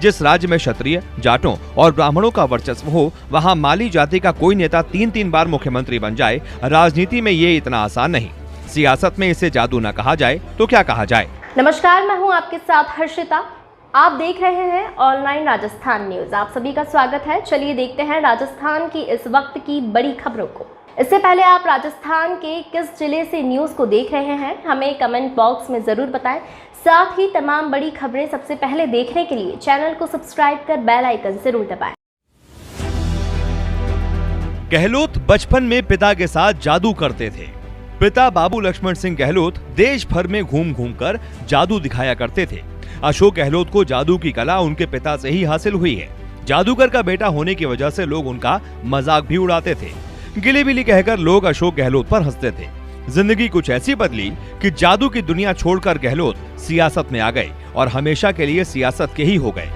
जिस राज्य में क्षत्रिय, जाटों और ब्राह्मणों का वर्चस्व हो, वहाँ माली जाति का कोई नेता 3-3 बार मुख्यमंत्री बन जाए। राजनीति में ये इतना आसान नहीं। सियासत में इसे जादू न कहा जाए तो क्या कहा जाए। नमस्कार, मैं हूं आपके साथ हर्षिता। आप देख रहे हैं ऑनलाइन राजस्थान न्यूज। आप सभी का स्वागत है। चलिए देखते हैं राजस्थान की इस वक्त की बड़ी खबरों को। इससे पहले आप राजस्थान के किस जिले से न्यूज को देख रहे हैं, हमें कमेंट बॉक्स में जरूर बताएं। साथ ही तमाम बड़ी खबरें सबसे पहले देखने के लिए चैनल को सब्सक्राइब कर बेल आइकन जरूर दबाएं। गहलोत बचपन में पिता के साथ जादू करते थे। पिता बाबू लक्ष्मण सिंह गहलोत देश भर में घूम घूम कर जादू दिखाया करते थे। अशोक गहलोत को जादू की कला उनके पिता से ही हासिल हुई है। जादूगर का बेटा होने की वजह से लोग उनका मजाक भी उड़ाते थे। गिली बिली कहकर लोग अशोक गहलोत पर हंसते थे। जिंदगी कुछ ऐसी बदली कि जादू की दुनिया छोड़कर गहलोत सियासत में आ गए और हमेशा के लिए सियासत के ही हो गए।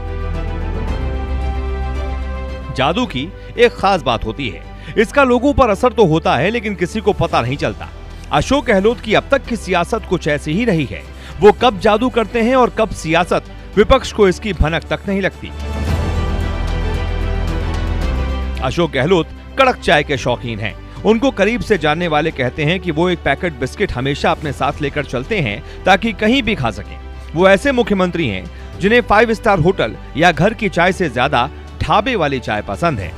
जादू की एक खास बात होती है, इसका लोगों पर असर तो होता है लेकिन किसी को पता नहीं चलता। अशोक गहलोत की अब तक की सियासत कुछ ऐसी ही रही है। वो कब जादू करते हैं और कब सियासत, विपक्ष को इसकी भनक तक नहीं लगती। अशोक गहलोत कड़क चाय के शौकीन हैं। उनको करीब से जानने वाले कहते हैं कि वो एक पैकेट बिस्किट हमेशा अपने साथ लेकर चलते हैं ताकि कहीं भी खा सकें। वो ऐसे मुख्यमंत्री हैं जिन्हें 5 स्टार होटल या घर की चाय से ज्यादा ढाबे वाली चाय पसंद है।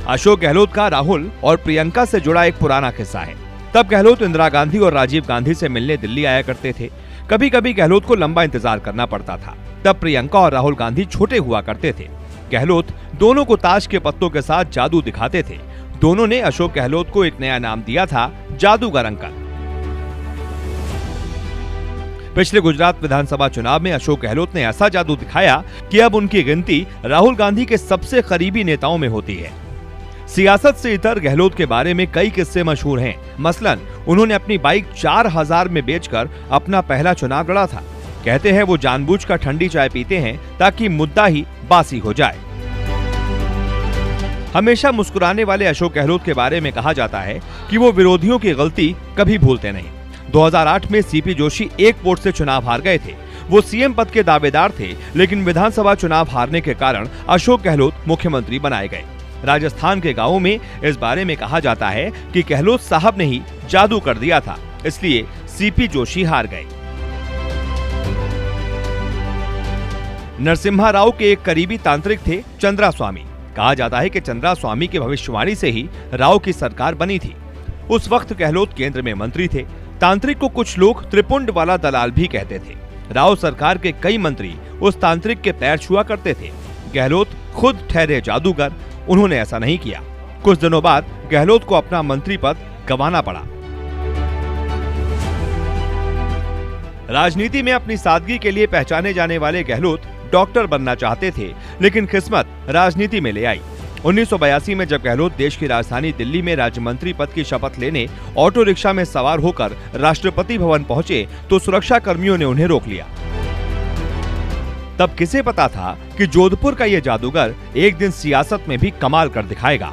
अशोक गहलोत का राहुल और प्रियंका से जुड़ा एक पुराना किस्सा है। तब गहलोत इंदिरा गांधी और राजीव गांधी से मिलने दिल्ली आया करते थे। कभी कभी गहलोत को लंबा इंतजार करना पड़ता था। तब प्रियंका और राहुल गांधी छोटे हुआ करते थे। गहलोत दोनों को ताश के पत्तों के साथ जादू दिखाते थे। दोनों ने अशोक गहलोत को एक नया नाम दिया था, जादूगर अंकल। पिछले गुजरात विधानसभा चुनाव में अशोक गहलोत ने ऐसा जादू दिखाया कि अब उनकी गिनती राहुल गांधी के सबसे करीबी नेताओं में होती है। सियासत से इतर गहलोत के बारे में कई किस्से मशहूर हैं। मसलन उन्होंने अपनी बाइक 4000 में बेचकर अपना पहला चुनाव लड़ा था। कहते हैं वो जानबूझकर ठंडी चाय पीते हैं ताकि मुद्दा ही बासी हो जाए। हमेशा मुस्कुराने वाले अशोक गहलोत के बारे में कहा जाता है कि वो विरोधियों की गलती कभी भूलते नहीं। 2008 में सीपी जोशी एक वोट से चुनाव हार गए थे। वो सीएम पद के दावेदार थे, लेकिन विधानसभा चुनाव हारने के कारण अशोक गहलोत मुख्यमंत्री बनाए गए। राजस्थान के गांवों में इस बारे में कहा जाता है कि गहलोत साहब ने ही जादू कर दिया था, इसलिए सीपी जोशी हार गए। नरसिम्हा राव के एक करीबी तांत्रिक थे चंद्रा स्वामी। कहा जाता है कि चंद्रा स्वामी की भविष्यवाणी से ही राव की सरकार बनी थी। उस वक्त गहलोत केंद्र में मंत्री थे। तांत्रिक को कुछ लोग त्रिपुंड वाला दलाल भी कहते थे। राव सरकार के कई मंत्री उस तांत्रिक के पैर छुआ करते थे। गहलोत खुद ठहरे जादूगर, उन्होंने ऐसा नहीं किया। कुछ दिनों बाद गहलोत को अपना मंत्री पद गंवाना पड़ा। राजनीति में अपनी सादगी के लिए पहचाने जाने वाले गहलोत डॉक्टर बनना चाहते थे, लेकिन किस्मत राजनीति में ले आई। 1982 में जब गहलोत देश की राजधानी दिल्ली में राज्य मंत्री पद की शपथ लेने ऑटो रिक्शा में सवार होकर राष्ट्रपति भवन पहुंचे तो सुरक्षा कर्मियों ने उन्हें रोक लिया। तब किसे पता था कि जोधपुर का ये जादूगर एक दिन सियासत में भी कमाल कर दिखाएगा।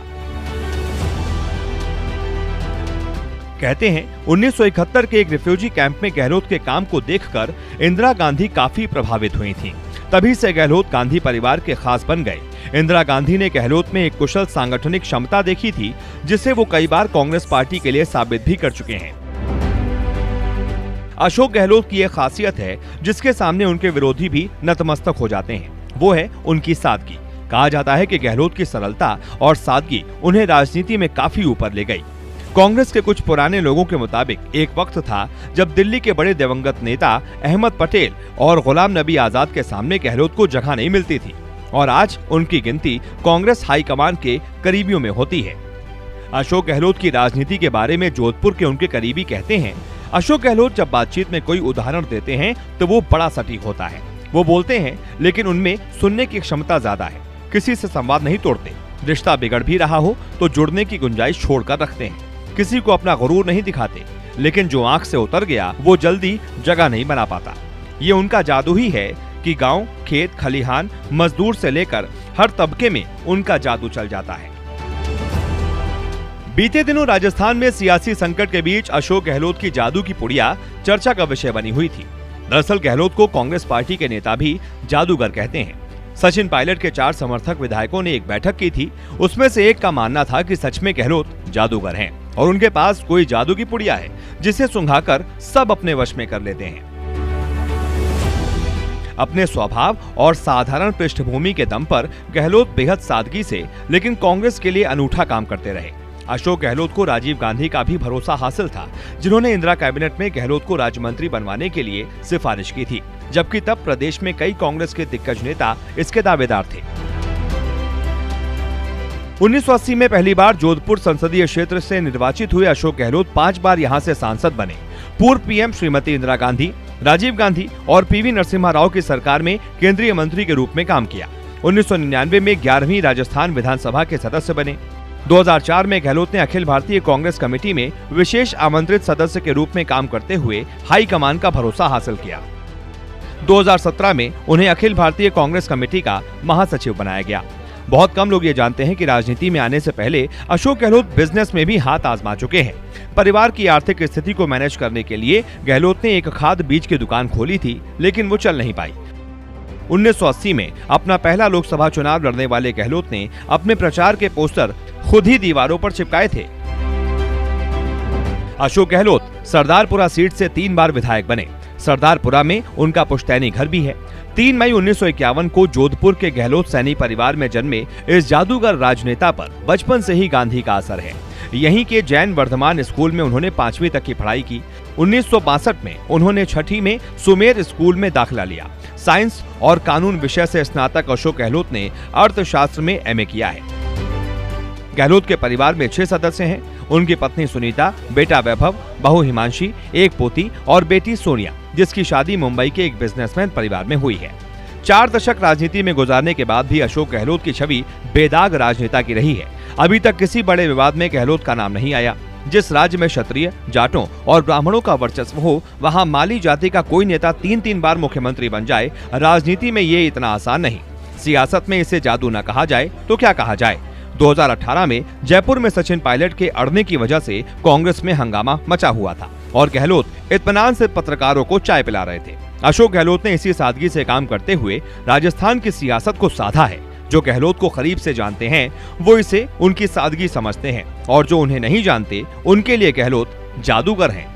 कहते हैं 1971 के एक रिफ्यूजी कैंप में गहलोत के काम को देखकर इंदिरा गांधी काफी प्रभावित हुई थीं। तभी से गहलोत गांधी परिवार के खास बन गए। इंदिरा गांधी ने गहलोत में एक कुशल सांगठनिक क्षमता देखी थी, जिसे वो कई बार कांग्रेस पार्टी के लिए साबित भी कर चुके हैं। अशोक गहलोत की एक खासियत है जिसके सामने उनके विरोधी भी नतमस्तक हो जाते हैं, वो है उनकी सादगी। कहा जाता है कि गहलोत की सरलता और सादगी उन्हें राजनीति में काफी ऊपर ले गई। कांग्रेस के कुछ पुराने लोगों के मुताबिक एक वक्त था जब दिल्ली के बड़े दिवंगत नेता अहमद पटेल और गुलाम नबी आजाद के सामने गहलोत को जगह नहीं मिलती थी, और आज उनकी गिनती कांग्रेस हाईकमान के करीबियों में होती है। अशोक गहलोत की राजनीति के बारे में जोधपुर के उनके करीबी कहते हैं, अशोक गहलोत जब बातचीत में कोई उदाहरण देते हैं तो वो बड़ा सटीक होता है। वो बोलते हैं लेकिन उनमें सुनने की क्षमता ज्यादा है। किसी से संवाद नहीं तोड़ते। रिश्ता बिगड़ भी रहा हो तो जुड़ने की गुंजाइश छोड़कर रखते हैं। किसी को अपना गुरूर नहीं दिखाते, लेकिन जो आंख से उतर गया वो जल्दी जगह नहीं बना पाता। ये उनका जादू ही है कि गांव, खेत, खलिहान, मजदूर से लेकर हर तबके में उनका जादू चल जाता है। बीते दिनों राजस्थान में सियासी संकट के बीच अशोक गहलोत की जादू की पुड़िया चर्चा का विषय बनी हुई थी। दरअसल गहलोत को कांग्रेस पार्टी के नेता भी जादूगर कहते हैं। सचिन पायलट के 4 समर्थक विधायकों ने एक बैठक की थी। उसमें से एक का मानना था कि सच में गहलोत जादूगर हैं और उनके पास कोई जादू की पुड़िया है जिसे सुंघाकर सब अपने वश में कर लेते हैं। अपने स्वभाव और साधारण पृष्ठभूमि के दम पर गहलोत बेहद सादगी से लेकिन कांग्रेस के लिए अनूठा काम करते रहे। अशोक गहलोत को राजीव गांधी का भी भरोसा हासिल था, जिन्होंने इंदिरा कैबिनेट में गहलोत को राज्य मंत्री बनवाने के लिए सिफारिश की थी, जबकि तब प्रदेश में कई कांग्रेस के दिग्गज नेता इसके दावेदार थे। 1980 में पहली बार जोधपुर संसदीय क्षेत्र से निर्वाचित हुए अशोक गहलोत 5 बार यहां से सांसद बने। पूर्व पीएम श्रीमती इंदिरा गांधी, राजीव गांधी और पीवी नरसिम्हा राव की सरकार में केंद्रीय मंत्री के रूप में काम किया। 1999 में 11वीं राजस्थान विधानसभा के सदस्य बने। 2004 में गहलोत ने अखिल भारतीय कांग्रेस कमेटी में विशेष आमंत्रित सदस्य के रूप में काम करते हुए हाई कमान का भरोसा हासिल किया। 2017 में उन्हें अखिल भारतीय कांग्रेस कमेटी का महासचिव बनाया गया। बहुत कम लोग ये जानते हैं कि राजनीति में आने से पहले अशोक गहलोत बिजनेस में भी हाथ आजमा चुके हैं। परिवार की आर्थिक स्थिति को मैनेज करने के लिए गहलोत ने एक खाद बीज की दुकान खोली थी, लेकिन वो चल नहीं पाई। 1980 में अपना पहला लोकसभा चुनाव लड़ने वाले गहलोत ने अपने प्रचार के पोस्टर खुद ही दीवारों पर चिपकाए थे। अशोक गहलोत सरदारपुरा सीट से 3 बार विधायक बने। सरदारपुरा में उनका पुश्तैनी घर भी है। 3 मई 1951 को जोधपुर के गहलोत सैनी परिवार में जन्मे इस जादूगर राजनेता पर बचपन से ही गांधी का असर है। यहीं के जैन वर्धमान स्कूल में उन्होंने 5वीं तक की पढ़ाई की। 1962 में उन्होंने 6ठी में सुमेर स्कूल में दाखिला लिया। साइंस और कानून विषय से स्नातक अशोक गहलोत ने अर्थशास्त्र में एमए किया है। गहलोत के परिवार में 6 सदस्य हैं। उनकी पत्नी सुनीता, बेटा वैभव, बहू हिमांशी, एक पोती और बेटी सोनिया, जिसकी शादी मुंबई के एक बिजनेसमैन परिवार में हुई है। 4 दशक राजनीति में गुजारने के बाद भी अशोक गहलोत की छवि बेदाग राजनेता की रही है। अभी तक किसी बड़े विवाद में गहलोत का नाम नहीं आया। जिस राज्य में क्षत्रिय, जाटों और ब्राह्मणों का वर्चस्व हो, वहां माली जाति का कोई नेता 3-3 बार मुख्यमंत्री बन जाए। राजनीति में ये इतना आसान नहीं। सियासत में इसे जादू न कहा जाए तो क्या कहा जाए। 2018 में जयपुर में सचिन पायलट के अड़ने की वजह से कांग्रेस में हंगामा मचा हुआ था और गहलोत इत्मीनान से पत्रकारों को चाय पिला रहे थे। अशोक गहलोत ने इसी सादगी से काम करते हुए राजस्थान की सियासत को साधा है। जो गहलोत को करीब से जानते हैं वो इसे उनकी सादगी समझते हैं और जो उन्हें नहीं जानते उनके लिए गहलोत जादूगर हैं।